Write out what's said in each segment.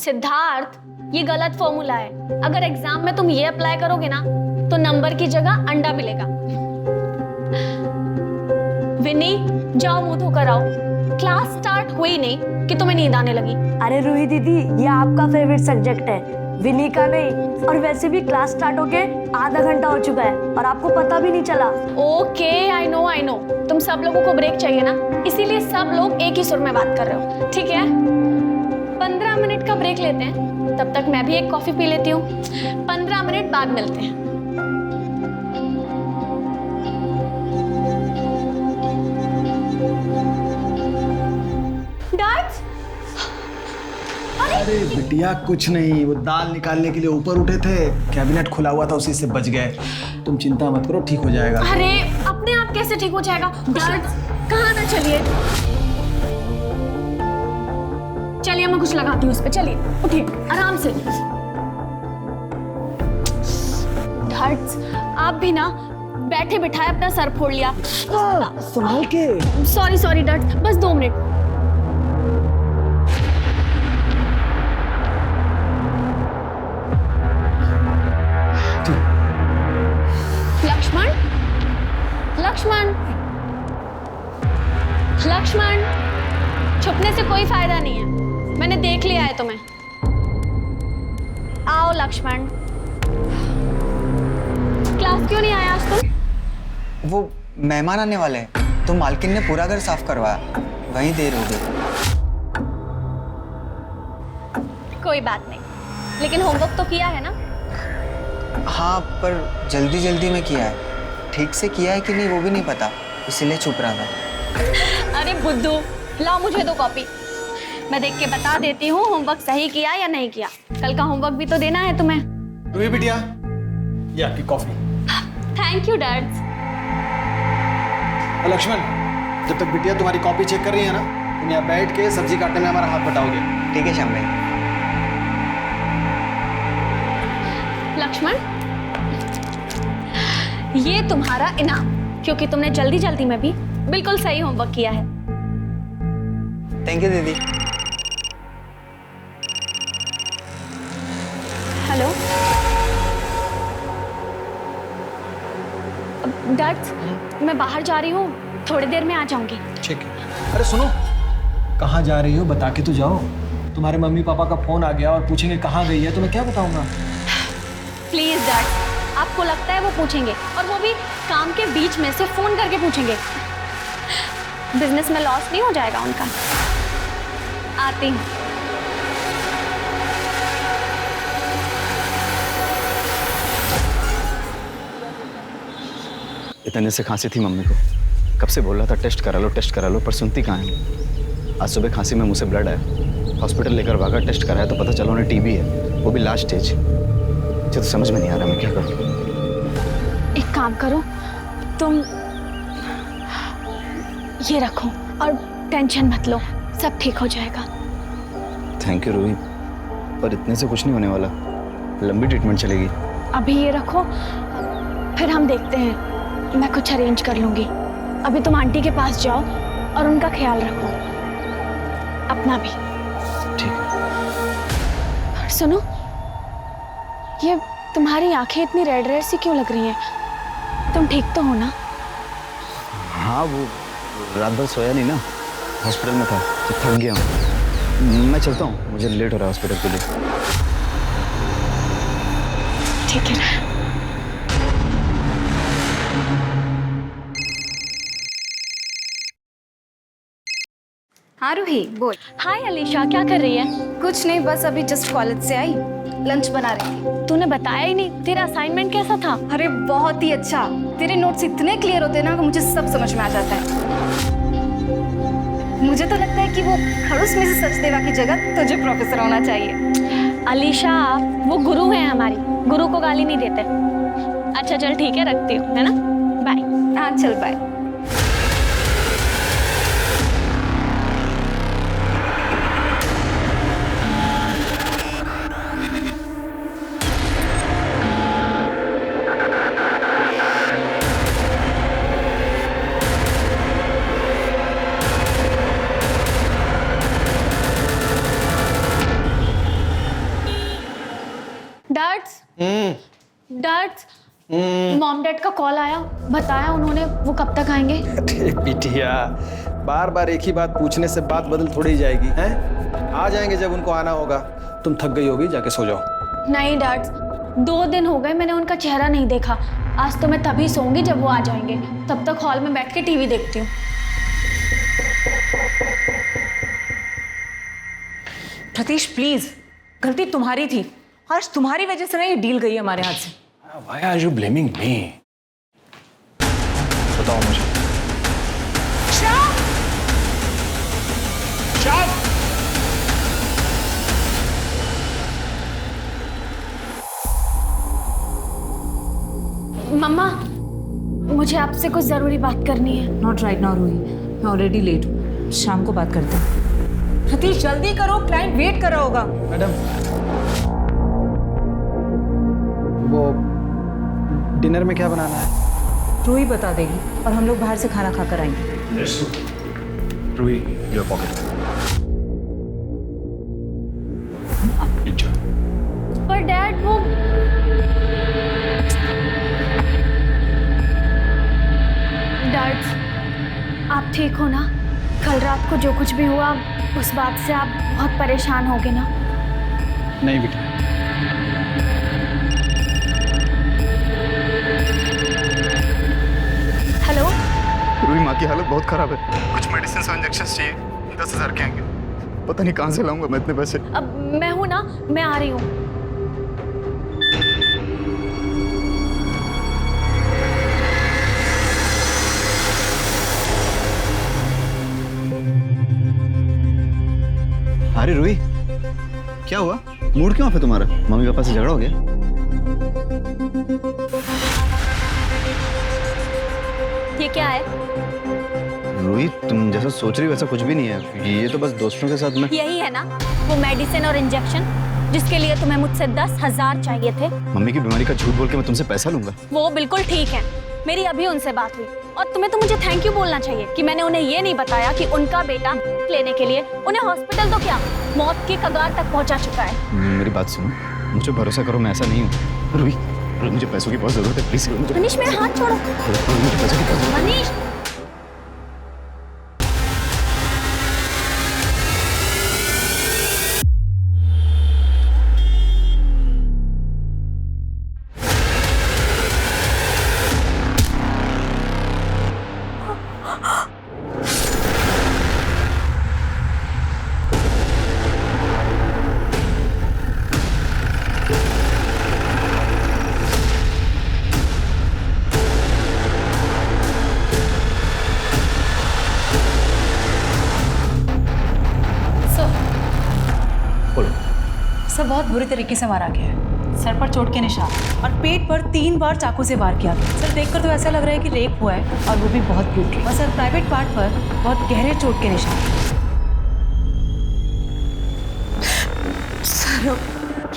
सिद्धार्थ, ये गलत फॉर्मूला है। अगर एग्जाम में तुम ये अप्लाई करोगे ना तो नंबर की जगह अंडा मिलेगा। विनी, जाओ मुंह धोकर आओ। क्लास स्टार्ट हुई नहीं कि तुम्हें नींद आने लगी। अरे रूही दीदी, ये आपका फेवरेट सब्जेक्ट है, विनी का नहीं। और वैसे भी क्लास स्टार्ट होके आधा घंटा हो चुका है और आपको पता भी नहीं चला। Okay, I know. तुम सब लोगों को ब्रेक चाहिए ना, इसीलिए सब लोग एक ही सुर में बात कर रहे हो। ठीक है, 15 मिनट का ब्रेक लेते हैं, तब तक मैं भी एक कॉफी पी लेती हूँ। 15 मिनट बाद मिलते हैं। डैड, अरे बिटिया कुछ नहीं, वो दाल निकालने के लिए ऊपर उठे थे, कैबिनेट खुला हुआ था, उसी से बच गए। तुम चिंता मत करो, ठीक हो जाएगा। अरे अपने आप कैसे ठीक हो जाएगा? डैड कहाँ ना, चलिए चलिए, मैं कुछ लगाती हूँ उस पे। चलिए उठिए आराम से। डैड आप भी ना बैठे बिठाए अपना सर फोड़ लिया। संभाल के। सॉरी डैड, बस 2 मिनट। लक्ष्मण, छुपने से कोई फायदा नहीं है, मैंने देख लिया है तुम्हें। आओ लक्ष्मण। क्लास क्यों नहीं आया आज तुम? वो मेहमान आने वाले हैं, तो मालकिन ने पूरा घर साफ करवाया, वहीं देर हो गई। कोई बात नहीं, लेकिन होमवर्क तो किया है ना? हाँ, पर जल्दी जल्दी में किया है, ठीक से किया है कि नहीं वो भी नहीं पता, इसीलिए छुप रहा था। अरे बुद्धू, लाओ मुझे 2 कॉपी, मैं देख के बता देती हूँ होमवर्क सही किया या नहीं किया। कल का होमवर्क भी तो देना है तुम्हें। रूही बिटिया, ये आपकी coffee. Thank you dad. Lakshman, जब तक बिटिया तुम्हारी कॉपी चेक कर रही है ना, तुम यहाँ बैठ के सब्जी काटने में हमारा हाथ बटाओगे। ठीक है श्याम भाई। लक्ष्मण, ये तुम्हारा इनाम, क्योंकि तुमने जल्दी जल्दी में भी बिल्कुल सही होमवर्क किया है। थैंक यू दीदी। हेलो डैड, मैं बाहर जा रही हूँ, थोड़ी देर में आ जाऊंगी। ठीक है। अरे सुनो, कहाँ जा रही हो बता के तो जाओ। तुम्हारे मम्मी पापा का फोन आ गया और पूछेंगे कहाँ गई है, तो मैं क्या बताऊंगा? प्लीज डैड, आपको लगता है वो पूछेंगे, और वो भी काम के बीच में से फोन करके पूछेंगे? बिजनेस में लॉस नहीं हो जाएगा उनका? आती हूँ। इतने से खांसी थी मम्मी को, कब से बोल रहा था टेस्ट करा लो, पर सुनती कहाँ है। आज सुबह खांसी में मुंह से ब्लड आया, हॉस्पिटल लेकर भागा, टेस्ट कराया तो पता चला उन्हें टीबी है, वो भी लास्ट स्टेज। मुझे तो समझ में नहीं आ रहा मैं क्या करूँ। एक काम करो, तुम ये रखो और टेंशन मत लो, सब ठीक हो जाएगा। थैंक यू रूही, पर इतने से कुछ नहीं होने वाला, लंबी ट्रीटमेंट चलेगी। अभी ये रखो, फिर हम देखते हैं, मैं कुछ अरेंज कर लूंगी। अभी तुम आंटी के पास जाओ और उनका ख्याल रखो, अपना भी। ठीक है। सुनो, ये तुम्हारी आंखें इतनी रेड रेड सी क्यों लग रही हैं? तुम ठीक तो हो ना? हाँ, वो रात भर सोया नहीं ना, हॉस्पिटल में था तो थक गया हूँ। मैं चलता हूँ, मुझे लेट हो रहा है हॉस्पिटल के लिए। ठीक है ना? हाँ रूही बोल। हाय अलीशा, क्या कर रही है? कुछ नहीं, बस अभी जस्ट कॉलेज से आई, लंच बना रही थी। तूने बताया ही नहीं, तेरा असाइनमेंट कैसा था? अरे बहुत ही अच्छा, तेरे नोट्स इतने क्लियर होते हैं ना कि मुझे सब समझ में आ जाता है। मुझे तो लगता है कि वो खड़ूस में से सचदेवा की जगह तुझे प्रोफेसर होना चाहिए। अलीशा, वो गुरु है हमारी, गुरु को गाली नहीं देते। अच्छा चल ठीक है, रखती हूँ, है ना? बाय। हाँ चल बाय। डैड मॉम डैड का कॉल आया, बताया उन्होंने वो कब तक आएंगे। अरे बिटिया, बार बार एक ही बात पूछने से बात बदल थोड़ी जाएगी हैं? आ जाएंगे जब उनको आना होगा। तुम थक गई होगी, जाके सो जाओ। नहीं डैड, 2 दिन हो गए मैंने उनका चेहरा नहीं देखा। आज तो मैं तभी सोऊंगी जब वो आ जाएंगे। तब तक हॉल में बैठ के टीवी देखती हूँ। प्रतीश प्लीज, गलती तुम्हारी थी। आज तुम्हारी वजह से ना ये डील गई हमारे हाथ से। Why are you blaming me? बताओ मुझे। मम्मा, मुझे आपसे कुछ जरूरी बात करनी है। नॉट राइट नाउ रूही, मैं ऑलरेडी लेट हूँ। शाम को बात करते हैं। प्रतीश जल्दी करो, क्लाइंट वेट कर रहा होगा। मैडम, वो डिनर में क्या बनाना है? रूही बता देगी और हम लोग बाहर से खाना खाकर आएंगे। Ruhi, your pocket. पर डैड वो डैड, आप ठीक हो ना? कल रात को जो कुछ भी हुआ उस बात से आप बहुत परेशान होगे ना? नहीं बेटा। हेलो रूही, माँ की हालत बहुत खराब है। कुछ मेडिसिन और इंजेक्शन चाहिए। 10,000 के आएंगे। पता नहीं कहाँ से लाऊंगा मैं इतने पैसे। अब मैं हूं ना, मैं आ रही हूँ। अरे रूही, क्या हुआ? मूड क्यों ऑफ है तुम्हारा? मम्मी पापा से झगड़ा हो गया? ये क्या है? रूही, तुम जैसा सोच रही हो वैसा कुछ भी नहीं है। ये तो बस दोस्तों के साथ में। यही है ना वो मेडिसिन और इंजेक्शन जिसके लिए तुम्हें मुझसे 10,000 चाहिए थे? मम्मी की बीमारी का झूठ बोल के मैं तुमसे पैसा लूंगा? वो बिल्कुल ठीक है। मेरी अभी उनसे बात हुई और तुम्हें तो मुझे थैंक यू बोलना चाहिए कि मैंने उन्हें ये नहीं बताया कि उनका बेटा लेने के लिए उन्हें हॉस्पिटल तो क्या मौत की कगार तक पहुंचा चुका है। मेरी बात सुनो, मुझे भरोसा करो, मैं ऐसा नहीं हूँ। रूही, मुझे पैसों की बहुत जरूरत है, प्लीज। मनीष, मेरा हाथ छोड़ो। मुझे पैसों की बहुत जरूरत है। मनीष, सर बहुत बुरी तरीके से मारा गया है। सर पर चोट के निशान और पेट पर 3 बार चाकू से वार किया गया। सर देखकर तो ऐसा लग रहा है कि रेप हुआ है और वो भी बहुत ब्रूटली। और सर प्राइवेट पार्ट पर बहुत गहरे चोट के निशान। सर हम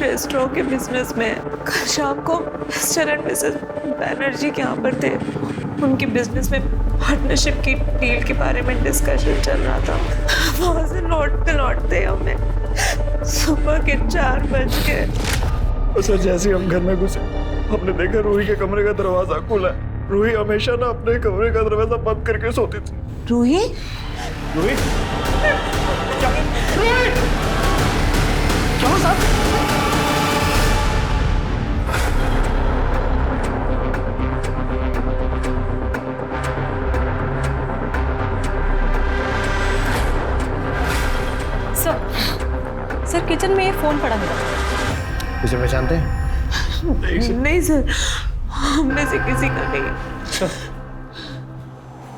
रेस्टोरेंट के बिजनेस में कल शाम को मिस्टर एंड मिसेस बैनर्जी के यहाँ पर थे। उनके बिजनेस में पार्टनरशिप की डील के बारे में डिस्कशन चल रहा था। वहाँ से लौटते हमें सुबह के 4 बज गए। सर जैसे हम घर में घुसे हमने देखा रूही के कमरे का दरवाजा खुला है। रूही हमेशा ना अपने कमरे का दरवाजा बंद करके सोती थी। रूही? रूही? क्या हुआ साहब? सर किचन में ये फोन पड़ा मिला। इसे पहचानते हैं? नहीं सर, हम में से किसी का नहीं। सर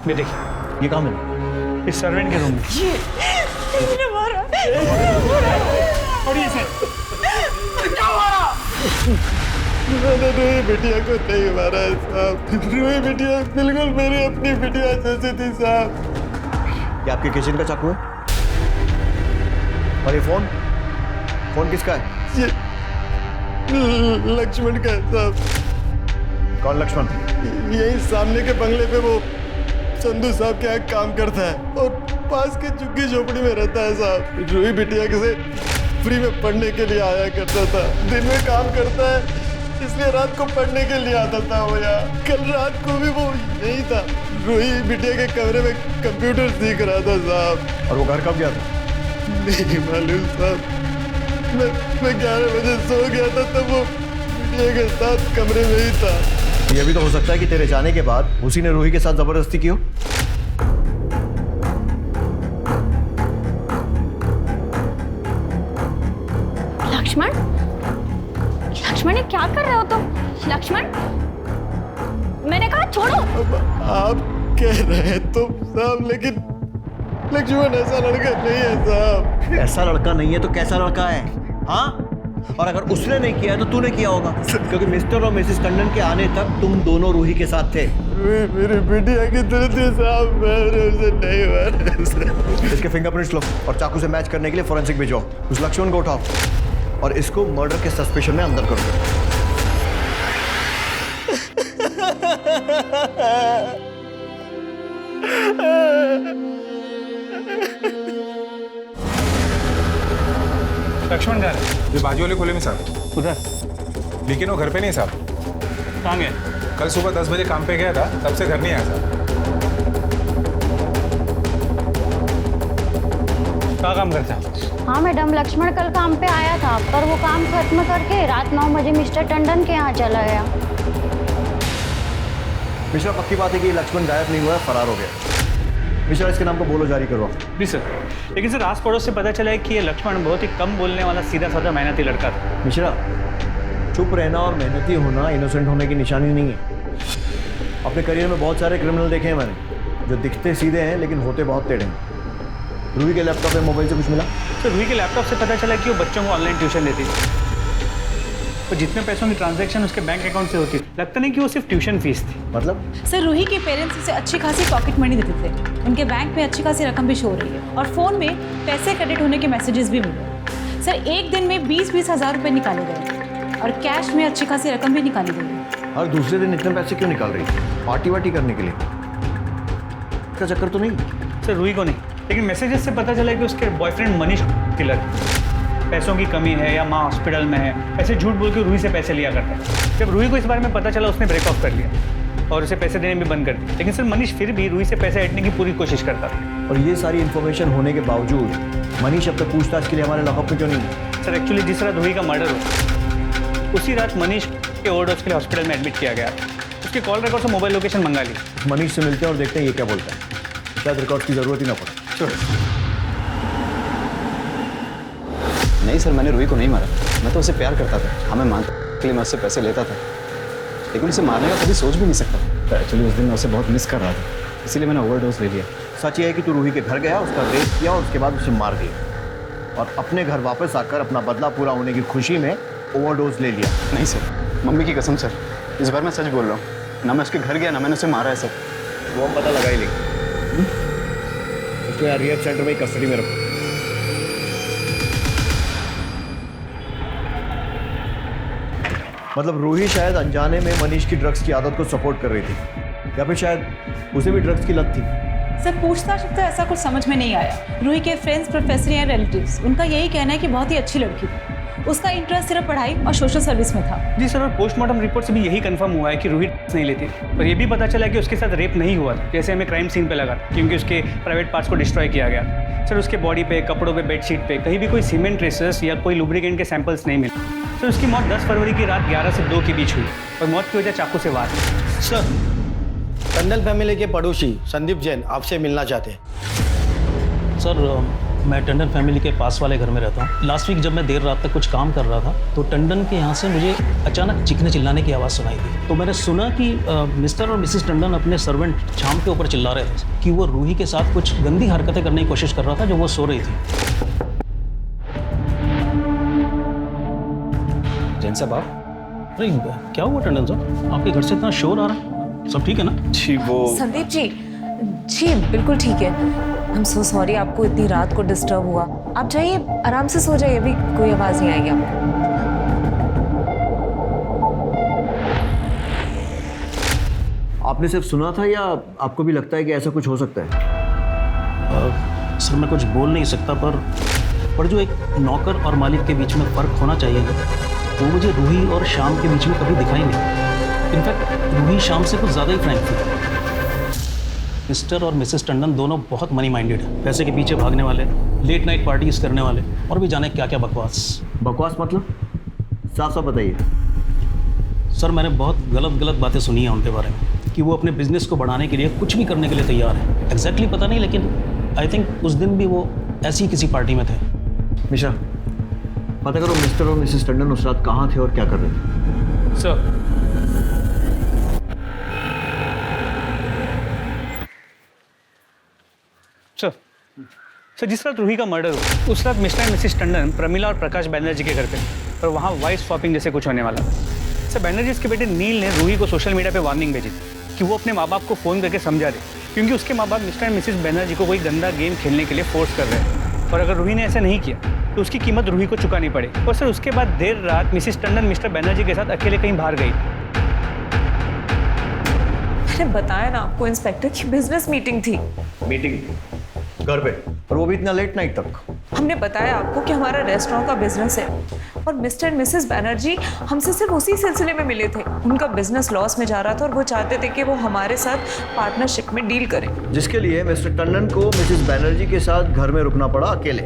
ये देखिए, ये कहाँ मिला? इस सर्वेंट के रूम में। ये मारा। और ये सर क्या मारा? मैंने रूही बिटिया को नहीं मारा है साहब। रूही बिटिया बिल्कुल मेरी अपनी बिटिया जैसी थी साहब। ये आपके किचन का चाकू है? और ये फोन किसका है? ये लक्ष्मण का है साहब। कौन लक्ष्मण? यही सामने के बंगले पे वो संधू साहब के यहाँ काम करता है और पास के झुग्गी झोपड़ी में रहता है साहब। रूही बिटिया से फ्री में पढ़ने के लिए आया करता था। दिन में काम करता है, इसलिए रात को पढ़ने के लिए आता था वो यार। कल रात को भी वो यही था, रूही बिटिया के कमरे में कंप्यूटर सीख रहा था साहब। और वो घर कब गया था? नहीं मालूम साहब, मैं 11 बजे सो गया था तब वो बिटिया के साथ कमरे में ही था। ये भी तो हो सकता है कि तेरे जाने के बाद उसी ने रूही के साथ जबरदस्ती की हो। लक्ष्मण, लक्ष्मण ये क्या कर रहे हो तुम? लक्ष्मण, मैंने कहा छोड़ो। अब आप कह रहे हैं तो साहब, लेकिन लक्ष्मण ऐसा लड़का नहीं है साहब। ऐसा लड़का नहीं है तो कैसा लड़का है? हाँ, और अगर उसने नहीं किया है तो तूने किया होगा, क्योंकि मिस्टर और मिसेस टंडन के आने तक तुम दोनों रूही के साथ थे। मेरी बिटिया की तरह थी साहब, मैंने उसे नहीं मारा। इसके फिंगरप्रिंट्स लो और चाकू से मैच करने के लिए फोरेंसिक भेजो। उस लक्ष्मण को उठाओ और इसको मर्डर के सस्पेशन में अंदर कर दो। लक्ष्मण घर ये बाजू वाले खोले में साहब। उधर? लेकिन वो घर पे नहीं साहब। कहाँ गए? कल सुबह 10 बजे काम पे गया था, तब से घर नहीं आया साहब। क्या काम करता है? हाँ मैडम, लक्ष्मण कल काम पे आया था, पर वो काम खत्म करके रात 9 बजे मिस्टर टंडन के यहाँ चला गया। मिश्रा, पक्की बात है कि लक्ष्मण गायब नहीं हुआ है, फरार हो गया। मिश्रा, इसके नाम को बोलो जारी करो। जी सर। लेकिन सर आस पड़ोस से पता चला है कि ये लक्ष्मण बहुत ही कम बोलने वाला, सीधा साधा मेहनती लड़का था। मिश्रा, चुप रहना और मेहनती होना इनोसेंट होने की निशानी नहीं है। अपने करियर में बहुत सारे क्रिमिनल देखे हैं मैंने, जो दिखते सीधे हैं लेकिन होते बहुत टेढ़े हैं। रूही के लैपटॉप में मोबाइल से कुछ मिला? सर रूही के लैपटॉप से पता चला कि वो बच्चों को ऑनलाइन ट्यूशन देती थी। तो जितने पैसों की ट्रांजैक्शन उसके बैंक अकाउंट से होती, लगता नहीं कि वो सिर्फ ट्यूशन फीस थी। मतलब? सर रूही के पेरेंट्स उसे अच्छी खासी पॉकेट मनी देते थे, उनके बैंक में अच्छी खासी रकम भी शो हो रही है और फ़ोन में पैसे क्रेडिट होने के मैसेजेस भी मिले। सर एक दिन में 20-20 हज़ार रुपये निकाले गए और कैश में अच्छी खासी रकम भी निकाली गई। हर दूसरे दिन इतने पैसे क्यों निकाल रही है? पार्टी वार्टी करने के लिए? इसका चक्कर तो नहीं? सर रूही को नहीं, लेकिन मैसेजेस से पता चला कि उसके बॉयफ्रेंड मनीष की लत, पैसों की कमी है या माँ हॉस्पिटल में है, ऐसे झूठ बोल के रूही से पैसे लिया करता है। जब रूही को इस बारे में पता चला, उसने ब्रेक ऑफ कर लिया और उसे पैसे देने भी बंद कर दिए। लेकिन सर मनीष फिर भी रूही से पैसे ऐंठने की पूरी कोशिश करता था। और ये सारी इन्फॉर्मेशन होने के बावजूद मनीष अब तक पूछताछ के लिए हमारे लॉकअप में क्यों नहीं है? सर एक्चुअली जिस रात रूही का मर्डर हुआ, उसी रात मनीष के ओवरडोज के लिए हॉस्पिटल में एडमिट किया गया। उसके कॉल रिकॉर्ड से मोबाइल लोकेशन मंगा ली। मनीष से मिलते हैं और देखते हैं ये क्या बोलता है। शायद रिकॉर्ड की जरूरत ही ना पड़े। नहीं सर, मैंने रूही को नहीं मारा। मैं तो उसे प्यार करता था। हमें मांगने के लिए मैं उससे पैसे लेता था, लेकिन उसे मारने का कभी सोच भी नहीं सकता। तो एक्चुअली उस दिन मैं उसे बहुत मिस कर रहा था, इसीलिए मैंने ओवरडोज ले लिया। सच ये है कि तू रूही के घर गया, उसका रेप किया और उसके बाद उसे मार दिया और अपने घर वापस आकर अपना बदला पूरा होने की खुशी में ओवरडोज ले लिया। नहीं सर, मम्मी की कसम सर, इस बार मैं सच बोल रहा हूँ। ना मैं उसके घर गया, ना मैंने उसे मारा है सर। वो हम पता लगा ही लेंगे। उसको यार रिहैब सेंटर में कस्टडी में रखो। मतलब रूही शायद अनजाने में मनीष की ड्रग्स की आदत को सपोर्ट कर रही थी, या फिर शायद उसे भी ड्रग्स की लत थी। सर पूछताछ तो ऐसा कुछ समझ में नहीं आया। रूही के फ्रेंड्स, प्रोफेसर या रिलेटिव्स, उनका यही कहना है कि बहुत ही अच्छी लड़की थी। उसका इंटरेस्ट सिर्फ पढ़ाई और सोशल सर्विस में था। जी सर, और पोस्टमार्टम रिपोर्ट से भी यही कंफर्म हुआ है कि रूही नहीं लेती। और ये भी पता चला कि उसके साथ रेप नहीं हुआ था, जैसे हमें क्राइम सीन पे लगा, क्योंकि उसके प्राइवेट पार्ट्स को डिस्ट्रॉय किया गया। सर उसके बॉडी पे, कपड़ों पे, बेडशीट पे कहीं भी कोई सीमेंट ट्रेसेस या कोई लुब्रिकेंट के सैंपल्स नहीं मिले। सर उसकी मौत 10 फरवरी की रात 11 से 2 के बीच हुई और मौत की वजह चाकू से वार। सर, टंडन फैमिली के पड़ोसी संदीप जैन आपसे मिलना चाहते हैं। सर मैं टंडन फैमिली के पास वाले घर में रहता हूँ। लास्ट वीक जब मैं देर रात तक कुछ काम कर रहा था तो टंडन के यहाँ से मुझे अचानक चीखने चिल्लाने की आवाज़ सुनाई दी। तो मैंने सुना कि मिस्टर और मिसेस टंडन अपने सर्वेंट शाम के ऊपर चिल्ला रहे थे कि वो रूही के साथ कुछ गंदी हरकतें करने की कोशिश कर रहा था जब वो सो रही थी। जैन साहब आप? अरे क्या हुआ टंडन साहब, आपके घर से इतना शोर आ रहा है? सब ठीक है ना? जी वो संदीप जी, जी बिल्कुल ठीक है। आई एम सो सॉरी आपको इतनी रात को डिस्टर्ब हुआ। आप जाइए, आराम से सो जाइए, अभी कोई आवाज़ नहीं आएगी आपको। आपने सिर्फ सुना था या आपको भी लगता है कि ऐसा कुछ हो सकता है? सर मैं कुछ बोल नहीं सकता, पर जो एक नौकर और मालिक के बीच में फ़र्क होना चाहिए ना, वो मुझे रूही और शाम के बीच में कभी दिखाई नहीं। इनफैक्ट रूही शाम से कुछ ज़्यादा ही फ्रैंक थी। मिस्टर और मिसेस टंडन दोनों बहुत मनी माइंडेड है, पैसे के पीछे भागने वाले, लेट नाइट पार्टीज करने वाले और भी जाने क्या क्या बकवास। बकवास मतलब? साफ साफ बताइए। सर मैंने बहुत गलत बातें सुनी हैं उनके बारे में कि वो अपने बिजनेस को बढ़ाने के लिए कुछ भी करने के लिए तैयार है। एग्जैक्टली पता नहीं, लेकिन आई थिंक उस दिन भी वो ऐसी किसी पार्टी में थे। मिश्रा, पता करो मिस्टर और मिसेस टंडन उस रात कहाँ थे और क्या कर रहे थे। सर जिस रात रूही का मर्डर हुआ उस रात mister and Mrs Tandon Pramila और प्रकाश बैनर्जी के घर पे और वहाँ वाइफ स्वैपिंग जैसे कुछ होने वाला। सर बैनर्जी के बेटे नील ने रूही को सोशल मीडिया पे वार्निंग भेजी थी कि वो अपने माँ बाप को फ़ोन करके समझा दे, क्योंकि उसके माँ बाप मिस्टर एंड मिसेस बैनर्जी को कोई गंदा गेम खेलने के लिए फोर्स कर रहे हैं और अगर रूही ने ऐसा नहीं किया तो उसकी कीमत रूही को चुकानी पड़ेगी। और सर उसके बाद देर रात मिसेस टंडन मिस्टर बैनर्जी के साथ अकेले कहीं बाहर गई। मैंने बताया ना आपको इंस्पेक्टर की बिजनेस मीटिंग थी। मीटिंग घर पे, और वो भी इतना लेट नाइट तक। हमने बताया आपको कि हमारा रेस्टोरेंट का बिजनेस है और मिस्टर एंड मिसेस बैनर्जी हमसे सिर्फ उसी सिलसिले में मिले थे। उनका बिजनेस लॉस में जा रहा था और वो चाहते थे कि वो हमारे साथ पार्टनरशिप में डील करें, जिसके लिए मिस्टर टंडन को मिसेस बैनर्जी के साथ घर में रुकना पड़ा अकेले,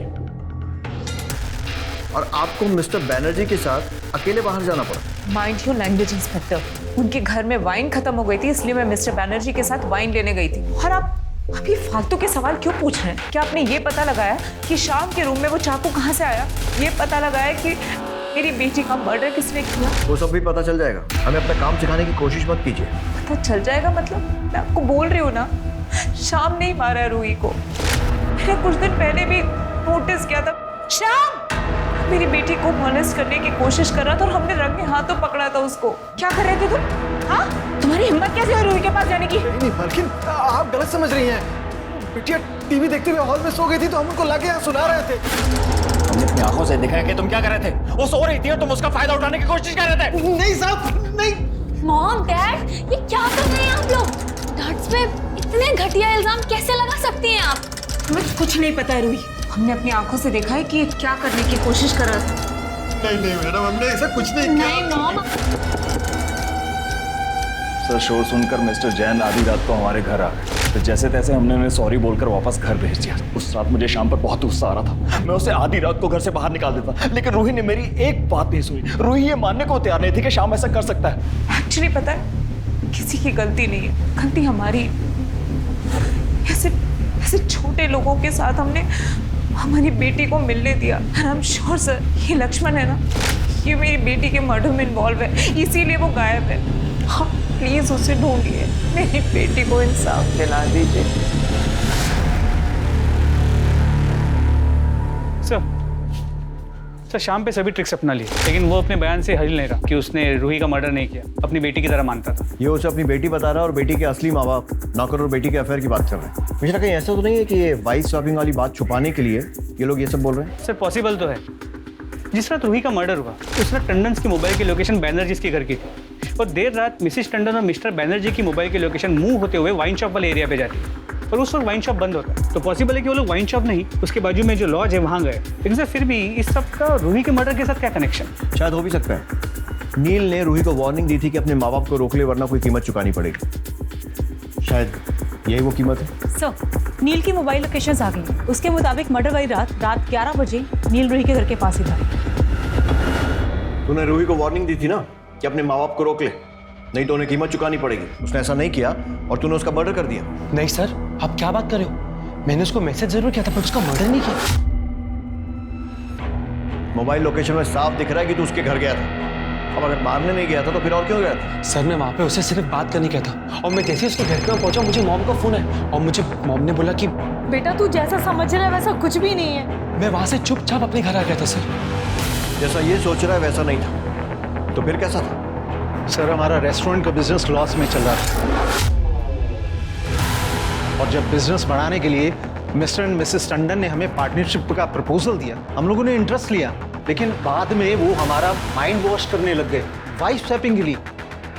और आपको मिस्टर बैनर्जी के साथ अकेले बाहर जाना पड़ा। Mind your language inspector. उनके घर में वाइन खत्म हो गई थी, इसलिए मैं मिस्टर बैनर्जी के साथ वाइन लेने गई थी। और आप ये फालतू के सवाल क्यों पूछ रहे हैं? क्या आपने ये पता लगाया कि शाम के रूम में वो चाकू कहाँ से आया? ये पता लगाया कि मेरी बेटी का मर्डर किसने किया? वो सब भी पता चल जाएगा। हमें अपना काम सिखाने की कोशिश मत कीजिए। पता चल जाएगा मतलब? मैं आपको बोल रही हूँ ना, शाम नहीं मारा है रूही को। मैंने कुछ दिन पहले भी नोटिस किया था। शाम मेरी बेटी को मॉलेस्ट करने की कोशिश कर रहा था और हमने रंगे हाथों पकड़ा था उसको। क्या कर रहे थे तुम? हाँ, तुम्हारी हिम्मत कैसे हुई रूही के पास जाने की? नहीं मालकिन, आप गलत समझ रही हैं। बिटिया टीवी देखते हुए हॉल में सो गई थी तो हम उनको लाके यहाँ सुना रहे थे। हमने अपनी आंखों से देखा है कि तुम क्या कर रहे थे। वो सो रही थी और तुम उसका फायदा उठाने की कोशिश कर रहे थे। नहीं साहब, नहीं। मॉम, डैड, ये क्या कर रहे हैं आप लोग? डैड्स पे इतने घटिया इल्जाम कैसे लगा सकती हैं आप? हमें कुछ नहीं पता है रूही। हमने अपनी आंखों से देखा है कि क्या करने की कोशिश कर रहा था। नहीं मैडम, हमने ऐसा कुछ नहीं किया। नहीं मॉम। सर शोर सुनकर मिस्टर जैन आधी रात को हमारे घर आ गए, तो जैसे तैसे हमने उन्हें सॉरी बोलकर वापस घर भेज दिया। उस रात मुझे शाम पर बहुत गुस्सा आ रहा था। मैं उसे आधी रात को घर से बाहर निकाल देता, लेकिन रूही ने मेरी एक बात नहीं सुनी। रूही ये मानने को तैयार नहीं थी कि शाम ऐसा कर सकता है। एक्चुअली पता है, किसी की गलती नहीं है, गलती हमारी। ऐसे छोटे लोगों के साथ हमने हमारी बेटी को मिलने दिया। आई एम श्योर सर, ये लक्ष्मण है ना, ये मेरी बेटी के मर्डर में इन्वॉल्व है, इसीलिए वो गायब है। हाँ, प्लीज उसे ढूंढिए, मेरी बेटी को इंसाफ दिला दीजिए। सर शाम पे सभी ट्रिक्स अपना लिए, लेकिन वो अपने बयान से हिल नहीं रहा कि उसने रूही का मर्डर नहीं किया, अपनी बेटी की तरह मानता था। ये उसे अपनी बेटी बता रहा है और बेटी के असली माँ बाप नौकर और बेटी के अफेयर की बात कर रहे हैं। मुझे कहीं ऐसा तो नहीं है कि ये वाइफ स्वैपिंग वाली बात छुपाने के लिए ये लोग ये सब बोल रहे हैं? सर पॉसिबल तो है। जिस रात रूही का मर्डर हुआ उस रात टंडन की मोबाइल की लोकेशन बैनर्जी के घर की थी और देर रात मिसेस टंडन और मिस्टर बैनर्जी की मोबाइल की लोकेशन मूव होते हुए वाइन शॉप वाले एरिया पे जाती है और उस वक्त वाइन शॉप बंद होता है। तो पॉसिबल है कि वो लोग वाइन शॉप नहीं, उसके बाजू में जो लॉज है वहाँ गए। लेकिन सर फिर भी इस सब का रूही के मर्डर के साथ क्या कनेक्शन? शायद हो भी सकता है नील ने रूही को वार्निंग दी थी कि अपने माँ बाप को रोक ले वरना कोई कीमत चुकानी पड़ेगी। शायद यही वो कीमत है। सर नील की मोबाइल लोकेशंस आ गई। उसके मुताबिक मर्डर वाली रात 11 बजे नील रूही के घर के पास ही था। तूने रूही को वार्निंग दी थी ना कि अपने माँ बाप को रोक ले, नहीं तो उन्हें कीमत चुकानी पड़ेगी। उसने ऐसा नहीं किया और तूने उसका मर्डर कर दिया। नहीं सर, आप क्या बात कर रहे हो? मैंने उसको मैसेज जरूर किया था पर उसका मर्डर नहीं किया। मोबाइल लोकेशन में साफ दिख रहा है कि तू उसके घर गया था। अब अगर मारने नहीं गया था तो फिर और क्यों गया था? सर मैं वहाँ पे उसे सिर्फ बात करने गया था और मैं जैसे उसके घर पे पहुंचा मुझे मॉम का फोन है और मुझे मॉम ने बोला कि बेटा तू जैसा समझ रहा है वैसा कुछ भी नहीं है। मैं वहाँ से चुपचाप अपने घर आ गया था सर। जैसा ये सोच रहा है वैसा नहीं था। तो फिर कैसा था? सर हमारा रेस्टोरेंट का बिजनेस लॉस में चल रहा था और जब बिजनेस बढ़ाने के लिए मिस्टर एंड मिसेस टंडन ने हमें पार्टनरशिप का प्रपोजल दिया, हम लोगों ने इंटरेस्ट लिया, लेकिन बाद में वो हमारा माइंड वॉश करने लग गए वाइफ स्वैपिंग के लिए।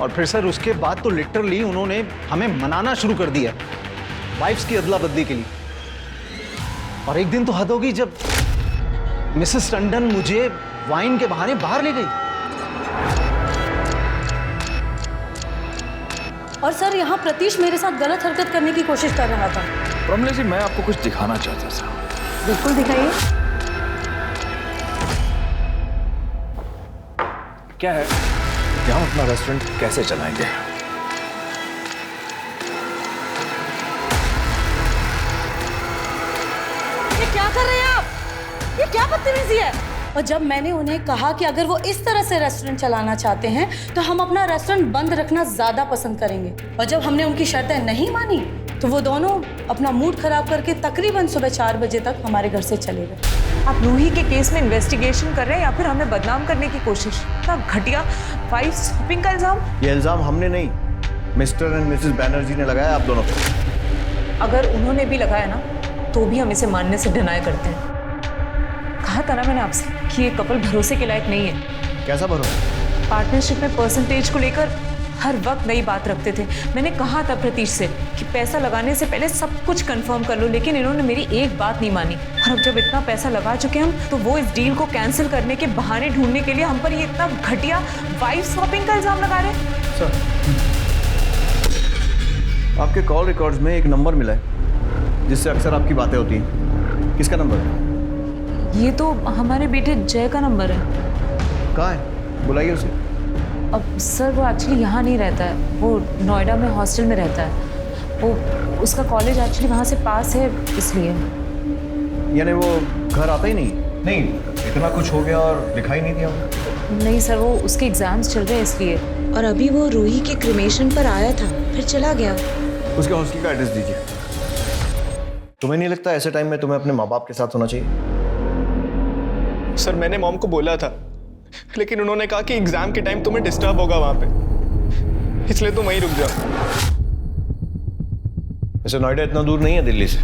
और फिर सर उसके बाद तो लिटरली उन्होंने हमें मनाना शुरू कर दिया वाइफ्स की अदला बदली के लिए। और एक दिन तो हद होगी जब मिसेस टंडन मुझे वाइन के बहाने बाहर ले गई। और सर यहाँ प्रतीश मेरे साथ गलत हरकत करने की कोशिश कर रहा था। प्रमिला जी, मैं आपको कुछ दिखाना चाहता था। बिल्कुल दिखाइए। क्या है कि हम अपना रेस्टोरेंट कैसे चलाएंगे? ये क्या कर रहे हैं आप? ये क्या बदतमीजी है? और जब मैंने उन्हें कहा कि अगर वो इस तरह से रेस्टोरेंट चलाना चाहते हैं तो हम अपना रेस्टोरेंट बंद रखना ज़्यादा पसंद करेंगे, और जब हमने उनकी शर्तें नहीं मानी तो वो दोनों अपना मूड खराब करके तकरीबन सुबह 4 बजे तक हमारे घर से चले गए। आप रूही के केस में इन्वेस्टिगेशन कर रहे हैं या फिर हमें बदनाम करने की कोशिश? इतना घटिया वाइफ स्वैपिंग का इल्जाम। ये इल्जाम हमने नहीं, मिस्टर एंड मिसेस बैनर्जी ने लगाया आप दोनों पे। अगर उन्होंने भी लगाया ना तो भी हम इसे मानने से डिनाई करते हैं। कहा था ना मैंने आपसे कि ये कपल भरोसे के लायक नहीं है। कैसा भरोसा? पार्टनरशिप में परसेंटेज को लेकर हर वक्त नई बात रखते थे। मैंने कहा था प्रतीश से कि पैसा लगाने से पहले सब कुछ कंफर्म कर लो, लेकिन इन्होंने मेरी एक बात नहीं मानी। और अब जब इतना पैसा लगा चुके हम तो वो इस डील को कैंसिल करने के बहाने ढूंढने के लिए हम पर ये इतना घटिया वाइफ स्वैपिंग का इल्जाम लगा रहे हैं। सर, आपके कॉल रिकॉर्ड्स में एक नंबर मिला है जिससे अक्सर आपकी बातें होती हैं। किसका नंबर है? ये तो हमारे बेटे जय का नंबर है। कहाँ है? बुलाइए उसे। अब सर वो एक्चुअली यहाँ नहीं रहता है, वो नोएडा में हॉस्टल में रहता है। वो उसका कॉलेज एक्चुअली वहाँ से पास है, इसलिए। यानी वो घर आता ही नहीं? नहीं, इतना कुछ हो गया और दिखाई नहीं दिया? नहीं सर, वो उसके एग्जाम्स चल रहे हैं इसलिए। और अभी वो रूही के क्रिमेशन पर आया था, फिर चला गया। उसके हॉस्टल का एड्रेस दीजिए। तुम्हें नहीं लगता ऐसे टाइम में तुम्हें अपने माँ बाप के साथ होना चाहिए? सर, मैंने मॉम को बोला था, लेकिन उन्होंने कहा कि एग्जाम के टाइम तुम्हें डिस्टर्ब होगा वहां पे, इसलिए तुम वहीं रुक जाओ। वैसे नोएडा इतना दूर नहीं है दिल्ली से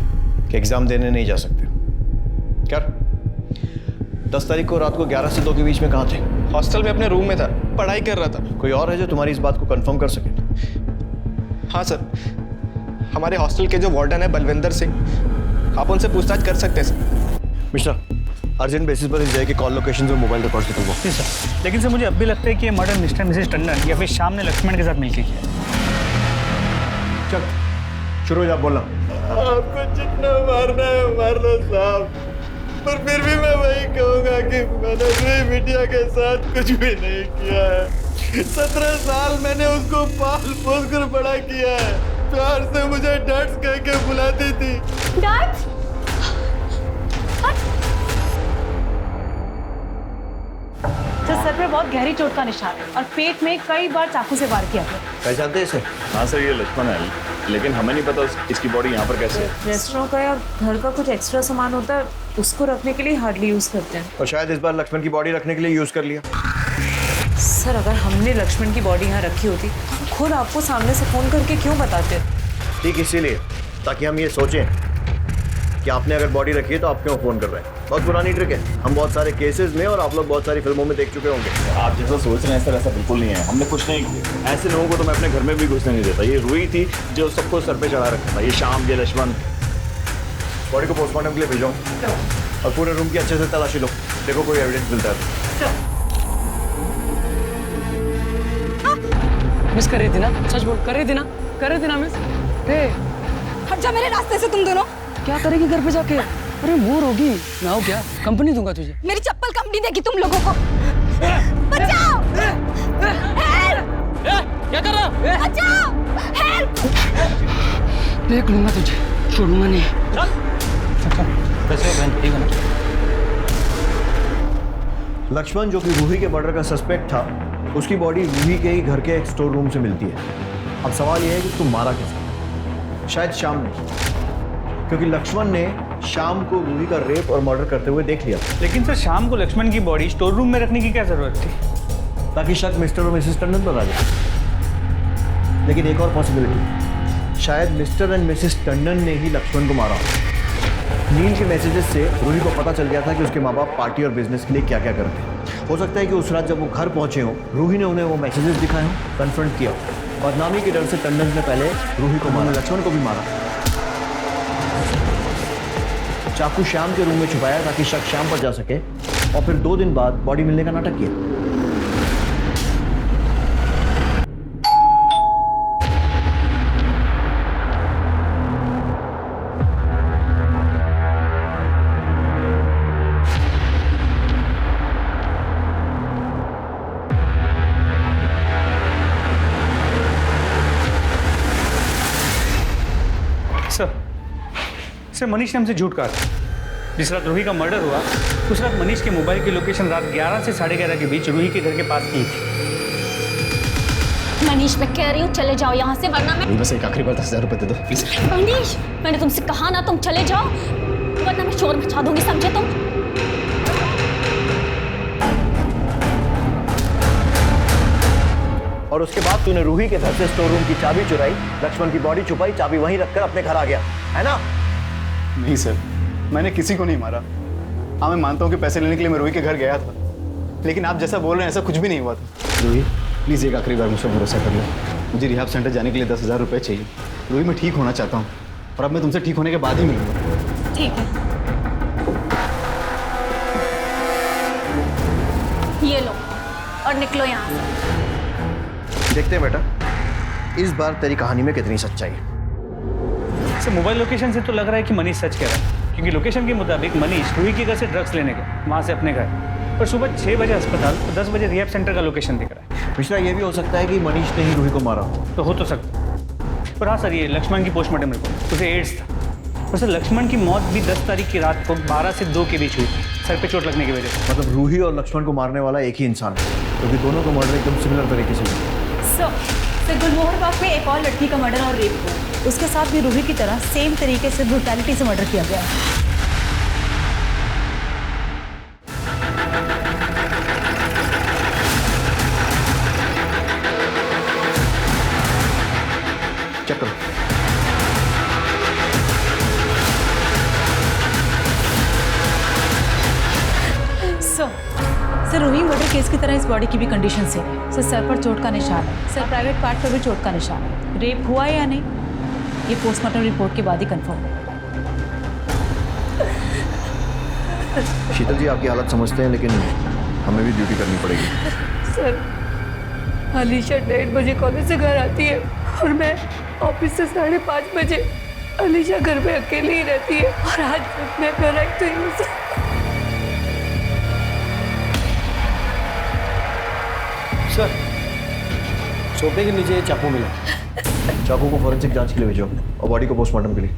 कि एग्जाम देने नहीं जा सकते। क्या 10 तारीख को रात को 11 से 2 के बीच में कहाँ थे? हॉस्टल में अपने रूम में था, पढ़ाई कर रहा था। कोई और है जो तुम्हारी इस बात को कंफर्म कर सके? हाँ सर, हमारे हॉस्टल के जो वार्डन है बलविंदर सिंह, आप उनसे पूछताछ कर सकते हैं सर। मिस्टर, अर्जेंट बेसिस पर इस जगह के कॉल लोकेशन और मोबाइल रिकॉर्ड्स निकलवाओ। जी सर, लेकिन सर मुझे अब भी लगता है कि ये मर्डर मिस्टर मिसेस टंडन या फिर शाम ने लक्ष्मण के साथ मिलकर किया। चल शुरू हो जा, बोलना। आपको जितना मारना है मार लो साहब, पर फिर भी मैं वही कहूँगा कि मैंने रूही बिटिया के साथ कुछ भी नहीं किया है। 17 साल मैंने उसको पाल पोस कर बड़ा किया है। प्यार से मुझे डैड्स कह के बुलाती थी। डैड? तो सर पे बहुत गहरी चोट का निशान है और पेट में कई बार चाकू से वार किया गया। पहचानते हैं इसे? हाँ सर, ये लक्ष्मण है, लेकिन हमें नहीं पता इसकी बॉडी यहाँ पर कैसे है। रेस्टोरेंट का या घर का कुछ एक्स्ट्रा सामान होता है, उसको रखने के लिए हार्डली यूज करते हैं। और शायद इस बार लक्ष्मण की बॉडी रखने के लिए यूज कर लिया। सर, अगर हमने लक्ष्मण की बॉडी यहाँ रखी होती तो खुद आपको सामने से फोन करके क्यों बताते? ठीक इसीलिए, ताकि हम ये सोचें कि आपने अगर बॉडी रखी है तो आप क्यों फोन कर रहे हैं। बहुत पुरानी ट्रिक है, हम बहुत सारे केसेस में और आप लोग बहुत सारी फिल्मों में देख चुके होंगे। आप जैसा सोच रहे हैं सर, ऐसा बिल्कुल नहीं है। हमने कुछ नहीं किया। ऐसे लोगों को तो मैं अपने घर में भी घुसने नहीं देता। ये रूही थी जो सबको सर पे चढ़ा रखा था। ये शाम, ये लक्ष्मण। बॉडी को पोस्टमार्टम के लिए भेजो और पूरे रूम की अच्छे से तलाशी लो, देखो कोई एविडेंस मिलता है। मिस कर रही थी ना? सच बोल, कर रही थी ना? कर रही थी ना मिस? हट जा मेरे रास्ते से तुम दोनों। क्या करेगी घर पे जाके? अरे बोर होगी। मैं हूँ क्या? कंपनी दूंगा तुझे। मेरी चप्पल कंपनी देगी तुम लोगों को। बचाओ! हेल्प! क्या कर रहा? बचाओ! हेल्प! देख लूंगा तुझे, छोड़ूंगा नहीं। चल। कैसे हो बहन? ठीक है ना? लक्ष्मण जो कि रूही के मर्डर का सस्पेक्ट था, उसकी बॉडी रूही के ही घर के एक स्टोर रूम से मिलती है। अब सवाल यह है कि उसको मारा किसने? शायद शाम ने, क्योंकि लक्ष्मण ने शाम को रूही का रेप और मर्डर करते हुए देख लिया। लेकिन सर, शाम को लक्ष्मण की बॉडी स्टोर रूम में रखने की क्या जरूरत थी? ताकि शक मिस्टर और मिसेस टंडन पर आ जाए। लेकिन एक और पॉसिबिलिटी, शायद मिस्टर एंड मिसेस टंडन ने ही लक्ष्मण को मारा। नील के मैसेजेस से रूही को पता चल गया था कि उसके माँ बाप पार्टी और बिजनेस के लिए क्या क्या करते हैं। हो सकता है कि उस रात जब वो घर पहुंचे हों, रूही ने उन्हें वो मैसेजेस दिखाए हों, कन्फ्रंट किया। बदनामी के डर से टंडन ने पहले रूही को मारा, लक्ष्मण को भी मारा। चाकू श्याम के रूम में छुपाया ताकि शक श्याम पर जा सके, और फिर 2 दिन बाद बॉडी मिलने का नाटक किया। सर मनीष ने हमसे झूठ कहा था। जिस रात रूही का मर्डर हुआ उस रात मनीष के मोबाइल की लोकेशन रात 11 से 11:30 के बीच रूही के घर के पास की थी। मनीष, मैं कह रही हूँ चले जाओ यहाँ से, वरना मैं बस एक आखिरी बार 10,000 रुपए दे दो प्लीज। मनीष, मैंने तुमसे कहा ना तुम चले जाओ, वरना मैं शोर मचा दूंगी, समझे तुम? और उसके बाद तूने रूही के घर से स्टोर रूम की चाबी चुराई, लक्ष्मण की बॉडी छुपाई, चाबी वहीं रखकर अपने घर आ गया, है ना? नहीं सर, मैंने किसी को नहीं मारा। हाँ, मैं मानता हूँ कि पैसे लेने के लिए मैं रूही के घर गया था, लेकिन आप जैसा बोल रहे हैं ऐसा कुछ भी नहीं हुआ था। रूही प्लीज़ एक आखिरी बार मुझ पर भरोसा कर लो। मुझे रिहाब सेंटर जाने के लिए 10,000 रुपये चाहिए। रूही मैं ठीक होना चाहता हूँ और अब मैं तुमसे ठीक होने के बाद ही मिलूंगा। ठीक है, ये लो और निकलो यहाँ से। देखते हैं बेटा इस बार तेरी कहानी में कितनी सच्चाई है। सर मोबाइल लोकेशन से तो लग रहा है कि मनीष सच कह रहा है, क्योंकि लोकेशन के मुताबिक मनीष रूही के घर से ड्रग्स लेने गए, वहाँ से अपने घर, और सुबह 6 बजे अस्पताल और 10 बजे रिहैब सेंटर का लोकेशन दिख रहा है। मिश्रा, ये भी हो सकता है कि मनीष ने ही रूही को मारा तो हो तो सकता है। पर हाँ सर, ये लक्ष्मण की पोस्टमार्टम रिपोर्ट, उसे एड्स था। और सर लक्ष्मण की मौत भी 10 तारीख की रात को 12 से 2 के बीच हुई, सर पे चोट लगने की वजह से। मतलब रूही और लक्ष्मण को मारने वाला एक ही इंसान है, क्योंकि दोनों को मर्डर एकदम सिमिलर तरीके से हुआ। सर गुलमोहर बाग में एक और लड़की का मर्डर और रेप हुआ, उसके साथ भी रूही की तरह सेम तरीके से ब्रूटैलिटी से मर्डर किया गया। चेक करो। सर रूही मर्डर केस की तरह इस बॉडी की भी कंडीशन से सर, सर पर चोट का निशान है, सर प्राइवेट पार्ट पर भी चोट का निशान है। रेप हुआ है या नहीं ये पोस्टमार्टम रिपोर्ट के बाद ही कंफर्म है। शीतल जी आपकी हालत समझते हैं, लेकिन हमें भी ड्यूटी करनी पड़ेगी। सर अलीशा 1:30 बजे कॉलेज से घर आती है और मैं ऑफिस से 5:30 बजे। अलीशा घर में अकेली ही रहती है और आज मैं घर आई तो यूं से। सर सोफे के नीचे चाकू मिला, चाकू को फॉरेंसिक जांच के लिए भेजो और बॉडी को पोस्टमार्टम के लिए।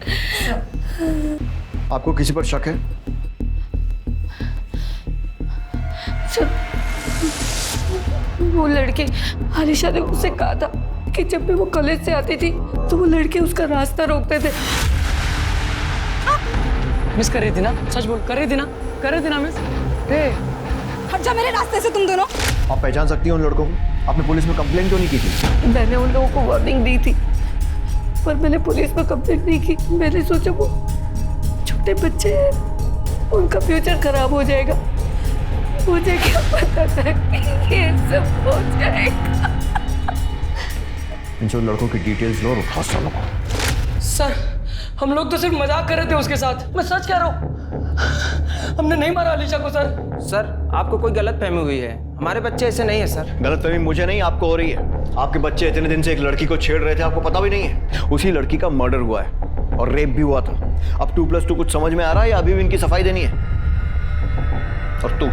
आपको किसी पर शक है? सर वो लड़के, अलीशा ने मुझसे कहा था कि जब भी वो कॉलेज से आती थी तो वो लड़के उसका रास्ता रोकते थे। मिस कर रही थी ना, सच बोल, कर रही थी ना, कर रही थी ना मिस। हट जा मेरे रास्ते से तुम दोनों। आप पहचान सकती हैं उन लड़कों को? आपने पुलिस में कंप्लेंट क्यों नहीं की थी? मैंने उन लोगों को वार्निंग दी थी, पर मैंने पुलिस में कंप्लेंट नहीं की। मैंने सोचा वो छोटे बच्चे हैं, उनका फ्यूचर खराब हो जाएगा। मुझे क्या पता था कि ये सब हो जाएगा। इन सब लड़कों की डिटेल्स लो और उठा सालों को। सर हम लोग तो सिर्फ मजाक कर रहे थे उसके साथ, मैं सच कह रहा हूँ, हमने नहीं मारा अलीशा को। सर आपको कोई गलत फहमी हुई है, हमारे बच्चे ऐसे नहीं है सर। गलतफहमी मुझे नहीं, आपको हो रही है। आपके बच्चे इतने दिन से एक लड़की को छेड़ रहे थे, आपको पता भी नहीं है। उसी लड़की का मर्डर हुआ है और रेप भी हुआ था। अब 2+2 कुछ समझ में आ रहा है या अभी भी इनकी सफाई देनी है? और तू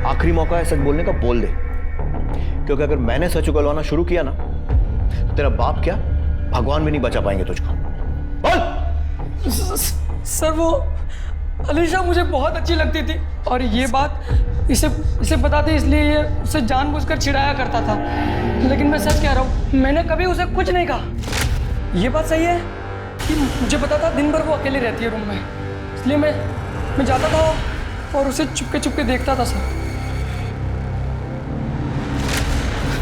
आखिरी मौका है सच बोलने का, बोल दे, क्योंकि अगर मैंने सच उगलवाना शुरू किया ना तो तेरा बाप क्या भगवान भी नहीं बचा पाएंगे तुझको। बोल। सर वो अलीशा मुझे बहुत अच्छी लगती थी और ये बात इसे पता थी, इसलिए ये उसे जानबूझकर चिढ़ाया करता था। लेकिन मैं सच कह रहा हूँ, मैंने कभी उसे कुछ नहीं कहा। ये बात सही है कि मुझे पता था दिन भर वो अकेली रहती है रूम में, इसलिए मैं जाता था और उसे चुपके देखता था सर।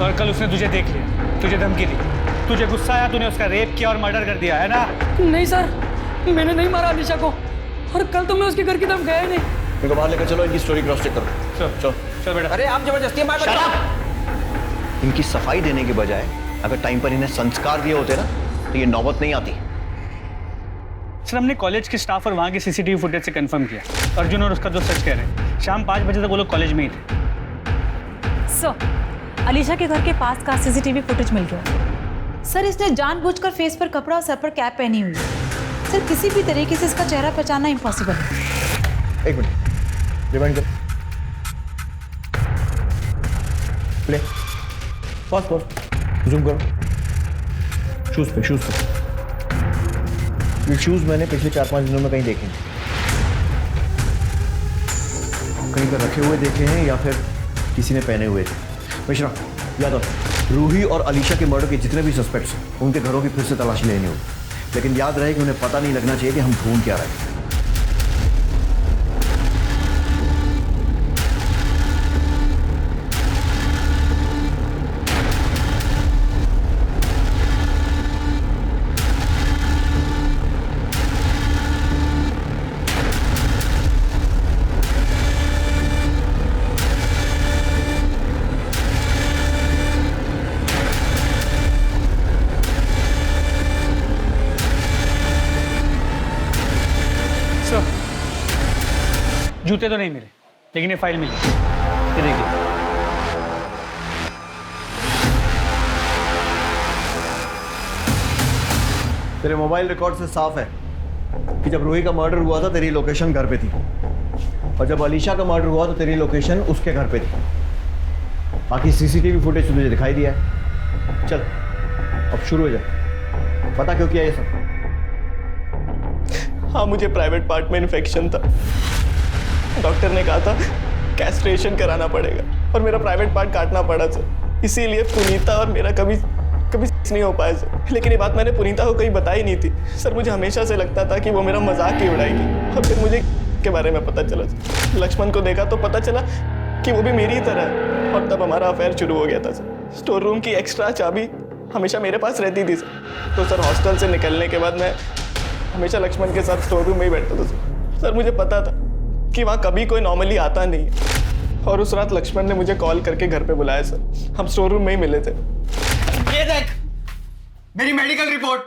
और कल उसने तुझे देख लिया, तुझे धमकी दी, तुझे गुस्सा आया, तूने उसका रेप किया और मर्डर कर दिया, है ना? नहीं सर, मैंने नहीं मारा अलीशा को, और कल तो मैं उसके घर की तरफ गया ही नहीं। इनको बाहर लेकर चलो, इनकी स्टोरी क्रॉस चेक करो। चलो चल बेटा। अरे आप जबरदस्ती हमारे इनकी सफाई देने के बजाय अगर टाइम पर इन्हें संस्कार दिए होते ना तो ये नौबत नहीं आती। सर हमने कॉलेज के स्टाफ और वहाँ के CCTV फुटेज से कंफर्म किया, अर्जुन और उसका दोस्त सच कह रहे हैं। शाम 5 बजे तक वो लोग कॉलेज में ही थे। अलीशा के घर के पास का CCTV फुटेज मिल गया। सर इसने जानबूझकर फेस पर कपड़ा और सर पर कैप पहनी हुई है। सर किसी भी तरीके से इसका चेहरा पहचानना इम्पॉसिबल है। 1 मिनट रिवाइंड कर, प्ले, पॉज, जूम करो, शूज पे। ये शूज मैंने पिछले 4-5 दिनों में कहीं देखे थे, कहीं पर रखे हुए देखे हैं या फिर किसी ने पहने हुए थे। मिश्रा, यादव, रूही और अलीशा के मर्डर के जितने भी सस्पेक्ट्स हैं उनके घरों की फिर से तलाशी लेनी होगी, लेकिन याद रहे कि उन्हें पता नहीं लगना चाहिए कि हम ढूंढ क्या रहे हैं। जूते तो नहीं मिले, लेकिन ये फाइल मिली। ये देखिए। तेरे मोबाइल रिकॉर्ड से साफ है कि जब रूही का मर्डर हुआ था तेरी लोकेशन घर पे थी, और जब अलीशा का मर्डर हुआ तो तेरी लोकेशन उसके घर पे थी। बाकी सीसीटीवी फुटेज तुझे दिखाई दिया है। चल अब शुरू हो जा, पता क्यों किया ये सब? हाँ, मुझे प्राइवेट पार्ट में इन्फेक्शन था। डॉक्टर ने कहा था कैस्ट्रेशन कराना पड़ेगा और मेरा प्राइवेट पार्ट काटना पड़ा सर। इसीलिए पुनीता और मेरा कभी नहीं हो पाया सर। लेकिन ये बात मैंने पुनीता को कहीं बताई नहीं थी सर। मुझे हमेशा से लगता था कि वो मेरा मजाक ही उड़ाएगी, और फिर मुझे के बारे में पता चला सर। लक्ष्मण को देखा तो पता चला कि वो भी मेरी ही तरह है, और तब हमारा अफेयर शुरू हो गया था सर। स्टोर रूम की एक्स्ट्रा चाबी हमेशा मेरे पास रहती थी सर। तो सर हॉस्टल से निकलने के बाद मैं हमेशा लक्ष्मण के साथ स्टोर रूम में ही बैठता था सर। सर मुझे पता था कि वहाँ कभी कोई नॉर्मली आता नहीं है, और उस रात लक्ष्मण ने मुझे कॉल करके घर पे बुलाया सर। हम स्टोर रूम में ही मिले थे। ये देख मेरी मेडिकल रिपोर्ट,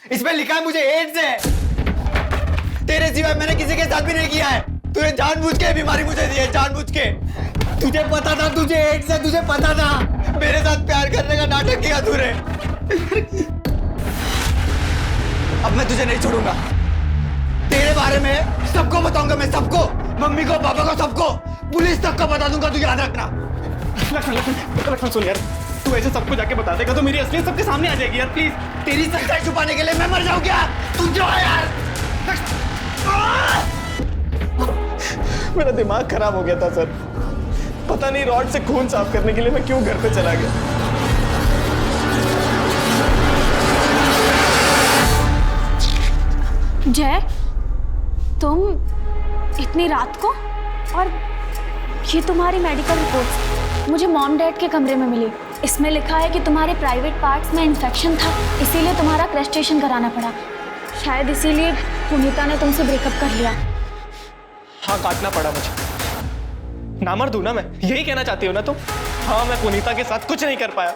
इसमें लिखा है मुझे एड्स है। तेरे सिवाय मैंने किसी के साथ भी नहीं किया है। तूने जानबूझ के बीमारी मुझे दी है, जानबूझ के। तुझे पता था तुझे एड्स है, तुझे पता था। मेरे साथ प्यार करने का नाटक किया तूने। अब मैं तुझे नहीं छोड़ूंगा। तेरे बारे में सबको बताऊंगा मैं, सबको, मम्मी को, पापा को, सबको, पुलिस तक को बता दूंगा। तू याद रखना। लक्ष्मण सुन यार, तू ऐसे सबको जाके बता देगा तो मेरी असलियत सबके सामने आ जाएगी यार, प्लीज। तेरी सच्चाई छुपाने के लिए मैं मर जाऊं क्या? तू जो है यार। मेरा दिमाग खराब हो गया था सर। पता नहीं रॉड से खून साफ करने के लिए मैं क्यों घर पे चला गया। जय, तुम इतनी रात को? और ये तुम्हारी मेडिकल रिपोर्ट्स मुझे मॉम डैड के कमरे में मिली। इसमें लिखा है कि तुम्हारे प्राइवेट पार्ट्स में इन्फेक्शन था, इसीलिए तुम्हारा क्रस्टेशन कराना पड़ा। शायद इसीलिए पुनीता ने तुमसे ब्रेकअप कर लिया। हाँ, काटना पड़ा मुझे। नामर्द हूं ना मैं, यही कहना चाहती हो ना तुम? हाँ, मैं पुनीता के साथ कुछ नहीं कर पाया।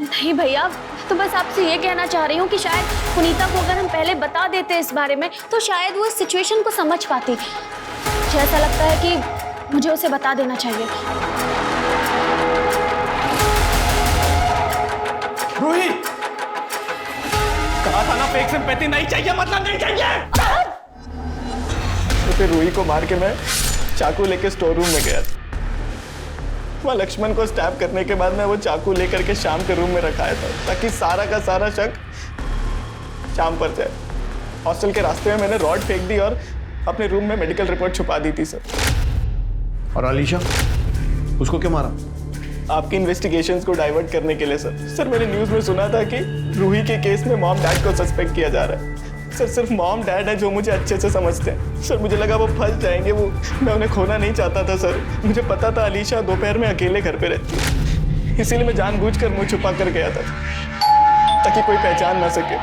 नहीं भैया, तो बस आपसे ये कहना चाह रही हूँ कि शायद पुनीता को अगर हम पहले बता देते इस बारे में तो शायद वो इस सिचुएशन को समझ पाती। मुझे ऐसा लगता है कि मुझे उसे बता देना चाहिए। रूही, कहा था ना फेक सिंपैथी नहीं चाहिए, मतलब नहीं चाहिए। तो फिर रूही को मार के मैं चाकू लेके स्टोर रूम में गया था। वहाँ लक्ष्मण को स्टैब करने के बाद मैं वो चाकू लेकर के शाम के रूम में रखाया था ताकि सारा का सारा शक शाम पर जाए। हॉस्टल के रास्ते में मैंने रॉड फेंक दी और अपने रूम में मेडिकल रिपोर्ट छुपा दी थी सर। और अलीशा, उसको क्यों मारा? आपकी इन्वेस्टिगेशंस को डाइवर्ट करने के लिए सर। सर मैंने न्यूज़ में सुना था कि रूही के केस में मॉम डैड को सस्पेक्ट किया जा रहा है। सर सिर्फ मॉम डैड है जो मुझे अच्छे से समझते हैं। सर मुझे लगा वो फंस जाएंगे, वो मैं उन्हें खोना नहीं चाहता था सर। मुझे पता था अलीशा दोपहर में अकेले घर पे रहती है, इसीलिए मैं जानबूझकर मुंह छुपा कर गया था ताकि कोई पहचान ना सके।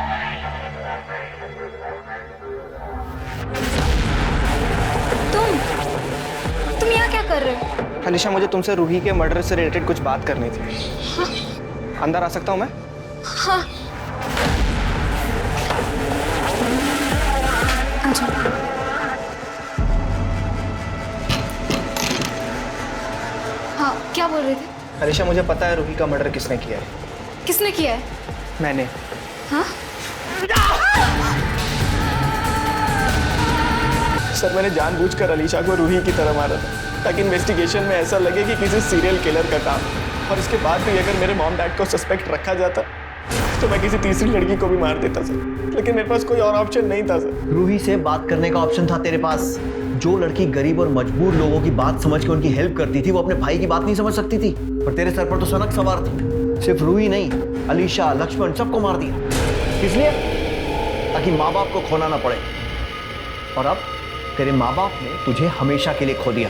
तुम यहाँ क्या कर रहे हो? अलीशा, मुझे तुमसे रूही के मर्डर से रिलेटेड कुछ बात करनी थी। हाँ? अंदर आ सकता हूँ मैं? हाँ। अच्छा। हाँ, क्या बोल रहे थे? अलीशा, मुझे पता है रूही का मर्डर किसने किया है। किसने किया है? मैंने। हाँ? सर मैंने जानबूझकर अलीशा को रूही की तरह मारा था ताकि इन्वेस्टिगेशन में ऐसा लगे कि किसी सीरियल किलर का काम। और इसके बाद भी अगर मेरे मॉम डैड को सस्पेक्ट रखा जाता तो तो मैं किसी तीसरी लड़की को भी मार देता सर, लेकिन मेरे पास कोई और ऑप्शन नहीं था सर। रूही से बात करने का ऑप्शन था तेरे पास। जो लड़की गरीब और मजबूर लोगों की बात समझ के उनकी हेल्प करती थी, वो अपने भाई की बात नहीं समझ सकती थी। पर तेरे सर पर तो सनक सवार थी। सिर्फ रूही नहीं, अलीशा, लक्ष्मण सबको मार दिया। इसलिए ताकि माँ बाप को खोना ना पड़े। और अब तेरे माँ बाप ने तुझे हमेशा के लिए खो दिया।